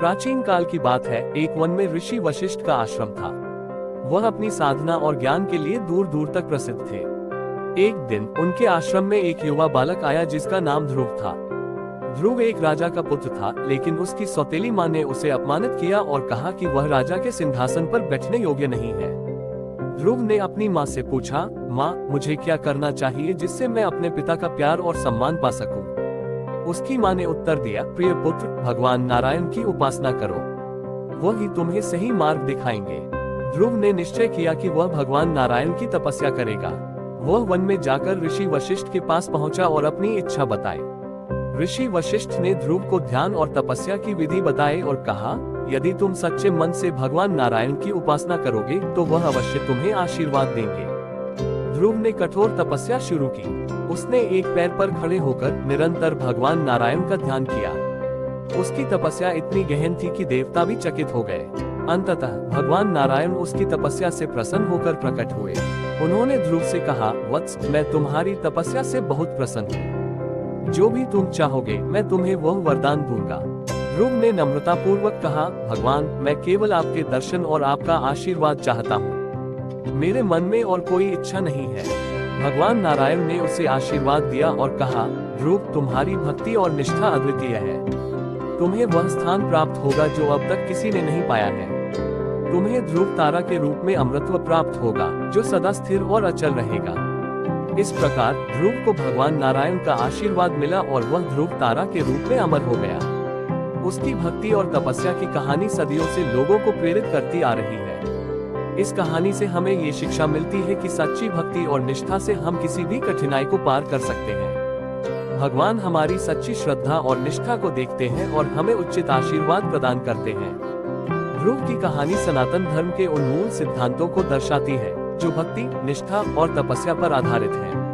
प्राचीन काल की बात है, एक वन में ऋषि वशिष्ठ का आश्रम था। वह अपनी साधना और ज्ञान के लिए दूर दूर तक प्रसिद्ध थे। एक दिन उनके आश्रम में एक युवा बालक आया जिसका नाम ध्रुव था। ध्रुव एक राजा का पुत्र था, लेकिन उसकी सौतेली माँ ने उसे अपमानित किया और कहा कि वह राजा के सिंहासन पर बैठने योग्य नहीं है। ध्रुव ने अपनी माँ से पूछा, माँ, मुझे क्या करना चाहिए जिससे मैं अपने पिता का प्यार और सम्मान पा सकूं? उसकी माँ ने उत्तर दिया, प्रिय पुत्र, भगवान नारायण की उपासना करो, वह ही तुम्हें सही मार्ग दिखाएंगे। ध्रुव ने निश्चय किया कि वह भगवान नारायण की तपस्या करेगा। वह वन में जाकर ऋषि वशिष्ठ के पास पहुंचा और अपनी इच्छा बताई। ऋषि वशिष्ठ ने ध्रुव को ध्यान और तपस्या की विधि बताई और कहा, यदि तुम सच्चे मन से भगवान नारायण की उपासना करोगे तो वह अवश्य तुम्हें आशीर्वाद देंगे। ध्रुव ने कठोर तपस्या शुरू की। उसने एक पैर पर खड़े होकर निरंतर भगवान नारायण का ध्यान किया। उसकी तपस्या इतनी गहन थी कि देवता भी चकित हो गए। अंततः भगवान नारायण उसकी तपस्या से प्रसन्न होकर प्रकट हुए। उन्होंने ध्रुव से कहा, वत्स, मैं तुम्हारी तपस्या से बहुत प्रसन्न हूँ। जो भी तुम चाहोगे मैं तुम्हें वह वरदान दूंगा। ध्रुव ने नम्रता पूर्वक कहा, भगवान, मैं केवल आपके दर्शन और आपका आशीर्वाद चाहता हूँ। मेरे मन में और कोई इच्छा नहीं है। भगवान नारायण ने उसे आशीर्वाद दिया और कहा, ध्रुव, तुम्हारी भक्ति और निष्ठा अद्वितीय है। तुम्हें वह स्थान प्राप्त होगा जो अब तक किसी ने नहीं पाया है। तुम्हें ध्रुव तारा के रूप में अमृतत्व प्राप्त होगा जो सदा स्थिर और अचल रहेगा। इस प्रकार ध्रुव को भगवान नारायण का आशीर्वाद मिला और वह ध्रुव तारा के रूप में अमर हो गया। उसकी भक्ति और तपस्या की कहानी सदियों से लोगों को प्रेरित करती आ रही है। इस कहानी से हमें ये शिक्षा मिलती है कि सच्ची भक्ति और निष्ठा से हम किसी भी कठिनाई को पार कर सकते हैं। भगवान हमारी सच्ची श्रद्धा और निष्ठा को देखते हैं और हमें उचित आशीर्वाद प्रदान करते हैं। ध्रुव की कहानी सनातन धर्म के उन मूल सिद्धांतों को दर्शाती है जो भक्ति, निष्ठा और तपस्या पर आधारित है।